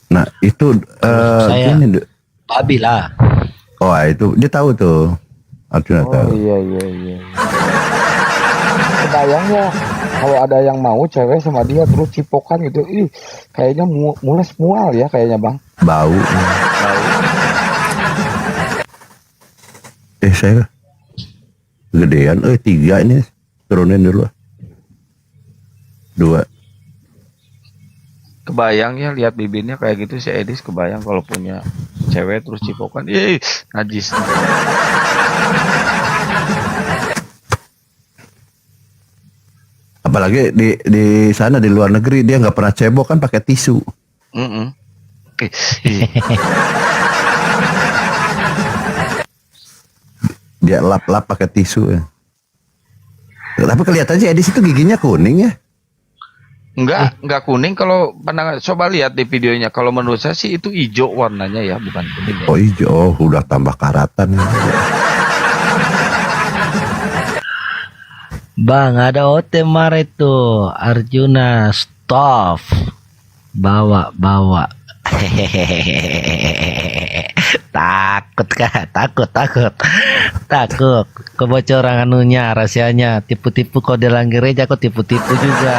Nah itu Saya gini, babi lah. oh itu dia tahu tuh. Arjuna tahu. Iya. Kebayang ya kalau ada yang mau cewek sama dia terus cipokan gitu, kayaknya mules mual ya kayaknya Bang. Bau. Saya gedean, 3 ini turunin dulu. 2. Kebayang ya lihat bibirnya kayak gitu si Edis, kebayang kalau punya cewek terus cipokan, najis. Apalagi di sana di luar negeri dia nggak pernah cebok kan pakai tisu. Dia lap-lap pakai tisu ya. Tapi kelihatannya Edis itu giginya kuning ya. Enggak kuning kalau pandangan. Coba lihat di videonya. Kalau menurut saya sih itu hijau warnanya ya, bukan kuning ya. Oh hijau, udah tambah karatan ya. Bang, ada Ote Mare tuh. Arjuna stop. Bawa. Takut kah? Takut. Kebocoran anunya, rahasianya. Tipu-tipu kode lang gereja kok tipu-tipu juga.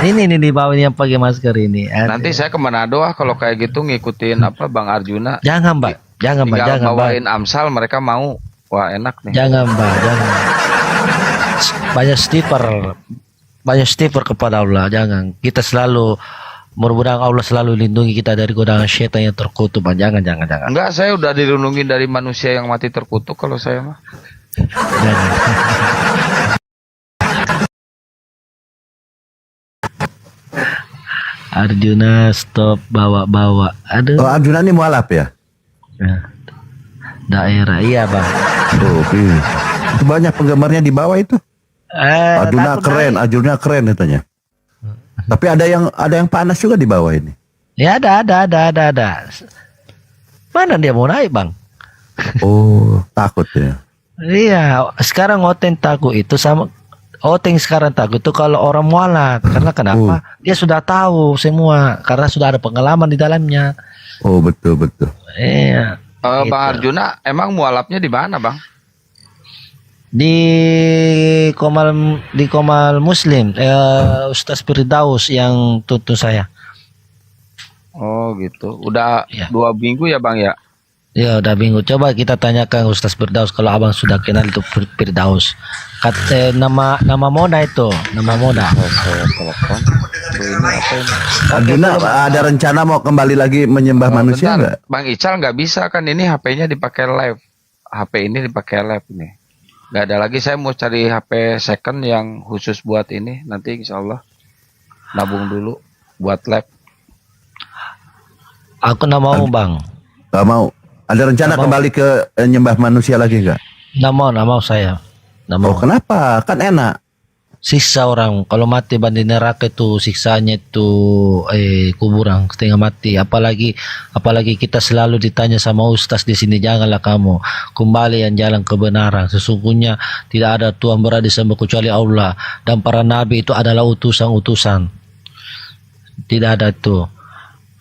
Ini di bawah yang pakai masker ini. Nanti saya ke Manado kalau kayak gitu ngikutin apa Bang Arjuna. Jangan, Mbak. Jangan bawain Bang. Amsal, mereka mau. Wah, enak nih. Jangan, Mbak. Jangan. Banyak stiker kepada Allah. Jangan. Kita selalu mudah-mudahan Allah selalu lindungi kita dari godaan syaitan yang terkutuk. Jangan. Enggak, saya udah dilindungi dari manusia yang mati terkutuk kalau saya mah. Jangan. Arjuna stop bawa. Aduh. Oh Arjuna ini mualaf ya? Daerah iya Bang. Oh, itu banyak penggemarnya di bawah itu. Arjuna keren katanya. Tapi ada yang panas juga di bawah ini. Ya ada. Mana dia mau naik Bang? Oh takut ya. Iya, sekarang Oteng takut itu sama Oteng sekarang takut itu kalau orang mualaf. Karena kenapa? Dia sudah tahu semua karena sudah ada pengalaman di dalamnya. Oh betul. Iya. Bang gitu. Arjuna emang mualafnya di mana Bang? Di Komal Muslim, Ustaz Firdaus yang tuntun saya. Oh gitu. Udah Ya. 2 minggu ya Bang ya? Ya udah bingung. Coba kita tanyakan Ustaz Firdaus kalau abang sudah kenal itu Firdaus. nama Moda itu, nama Moda. Saya telepon. Tuh, ini apa ini? Arjuna ada rencana mau kembali lagi menyembah manusia Bentar, nggak? Bang Ical nggak bisa kan ini HP-nya dipakai live. HP ini dipakai live nih. Nggak ada lagi, saya mau cari HP second yang khusus buat ini. Nanti insya Allah nabung dulu buat live. Aku nggak mau bang, Gak mau. Ada rencana Nggak mau. kembali ke nyembah manusia lagi nggak? nggak mau saya, nggak mau. Oh kenapa? Kan enak. Siksa orang kalau mati di neraka itu siksanya itu kuburan setengah mati. Apalagi kita selalu ditanya sama ustaz di sini, janganlah kamu kembali yang jalan kebenaran. Sesungguhnya tidak ada Tuhan berada disembah kecuali Allah, dan para nabi itu adalah utusan-utusan. Tidak ada itu.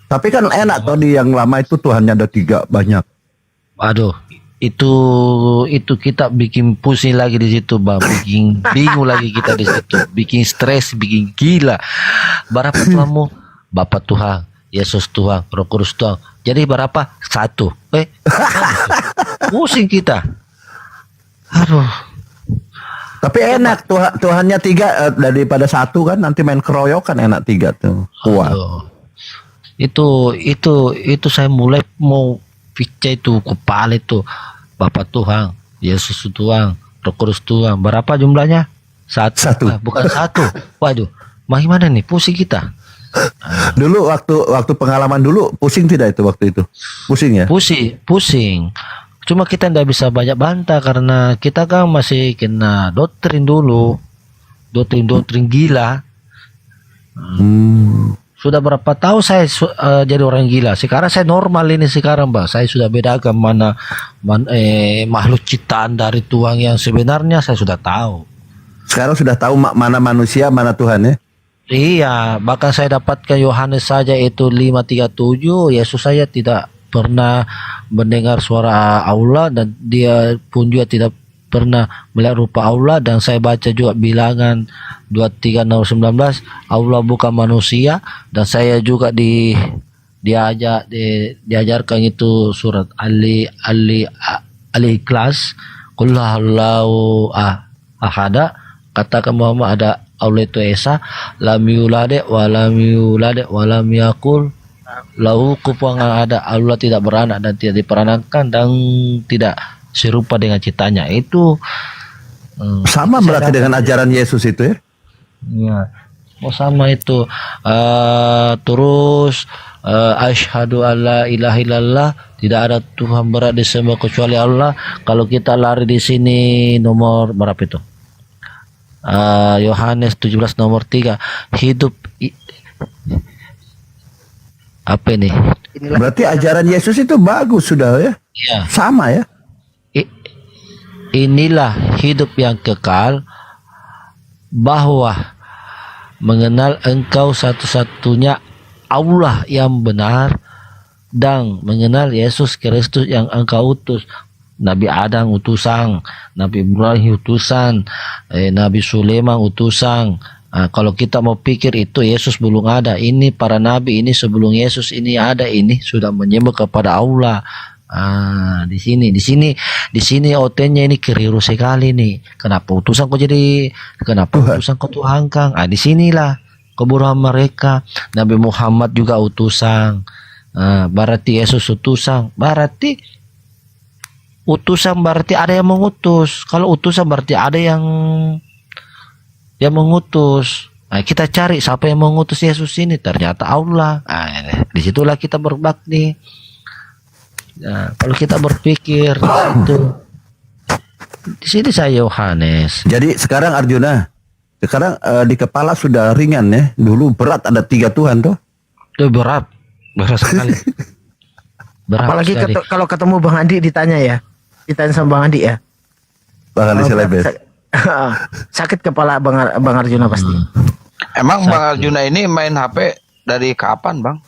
Tapi kan enak toh di yang lama itu Tuhannya ada 3 banyak. Aduh, itu kita bikin pusing lagi di situ, bang. Bikin bingung lagi kita di situ. Bikin stres, bikin gila. Berapa Tuhanmu? Bapa Tuhan, Yesus Tuhan, Roh Kudus Tuhan. Jadi berapa? 1. Pusing kita. Aduh. Tapi enak Tuhannya 3 daripada 1 kan, nanti main keroyokan enak 3 tuh. Kuat. Aduh. Itu saya mulai mau pikir itu kepala itu. Bapak Tuhan, Yesus Tuhan, Roh Kudus Tuhan. Berapa jumlahnya? 1. Bukan 1. Waduh, bagaimana nih? Pusing kita. Dulu waktu pengalaman dulu pusing tidak itu waktu itu? Pusing ya? Pusing. Cuma kita tidak bisa banyak bantah karena kita kan masih kena doktrin dulu. Doktrin gila. Sudah berapa tahun saya jadi orang gila. Sekarang saya normal ini sekarang, Bang. Saya sudah bedakan mana makhluk ciptaan dari Tuhan yang sebenarnya saya sudah tahu. Sekarang sudah tahu mana manusia, mana Tuhan ya? Iya, bahkan saya dapatkan Yohanes saja itu 5:37. Yesus saya tidak pernah mendengar suara Allah, dan dia pun juga tidak pernah melihat rupa Allah. Dan saya baca juga Bilangan 23:19, Allah bukan manusia. Dan saya juga diajarkan itu surat Al-Ikhlas, Qul huwallahu ahad, katakan Muhammad ada Allah itu Esa, lam yulade wa lam yakul lahu kufuwan ahad. Allah tidak beranak dan tidak diperankan dan tidak serupa dengan ciptanya. Itu sama berarti dengan ajaran Yesus itu ya? Ya, mau sama itu. Terus asyhadu alla ilaha illallah, tidak ada Tuhan berhak disembah kecuali Allah. Kalau kita lari di sini nomor berapa itu? Yohanes 17 nomor 3. Apa ini? Berarti ajaran Yesus itu bagus sudah ya? Ya. Sama ya? Inilah hidup yang kekal, bahwa mengenal engkau satu-satunya Allah yang benar, dan mengenal Yesus Kristus yang engkau utus. Nabi Adam utusan, Nabi Ibrahim utusan, Nabi Sulaiman utusan. Kalau kita mau pikir itu Yesus belum ada. Ini para nabi ini sebelum Yesus ini ada, ini sudah menyembah kepada Allah. Di sini OT-nya ini keliru sekali nih. Kenapa utusan kok utusan kok Tuhan Kang? Di sinilah kebodohan mereka. Nabi Muhammad juga utusan. Berarti Yesus utusan. Berarti ada yang mengutus. Kalau utusan berarti ada yang mengutus. Kita cari siapa yang mengutus Yesus ini. Ternyata Allah. Disitulah kita berbakti. Kalau kita berpikir itu, di sini saya Yohanes. Jadi sekarang Arjuna, di kepala sudah ringan ya. Dulu berat, ada 3 Tuhan tuh. Itu berat sekali. Berat Apalagi sekali. kalau ketemu Bang Andi ditanya sama Bang Andi ya. Bang Ali Selebes. Sakit kepala Bang Arjuna pasti. Emang Bang Arjuna ini main HP dari kapan, Bang?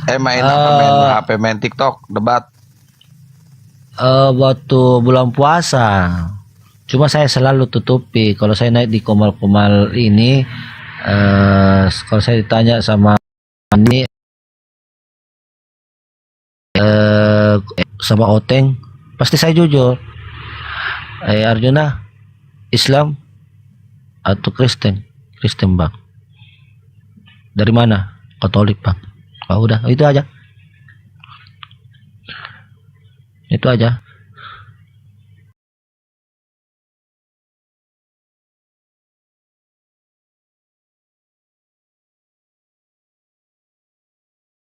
Main HP, main TikTok, debat. Waktu bulan puasa. Cuma saya selalu tutupi. Kalau saya naik di komal-komal ini, kalau saya ditanya sama ini, sama Oteng, pasti saya jujur. Arjuna, Islam atau Kristen? Kristen bang. Dari mana? Katolik bang. Oh udah itu aja. Itu aja.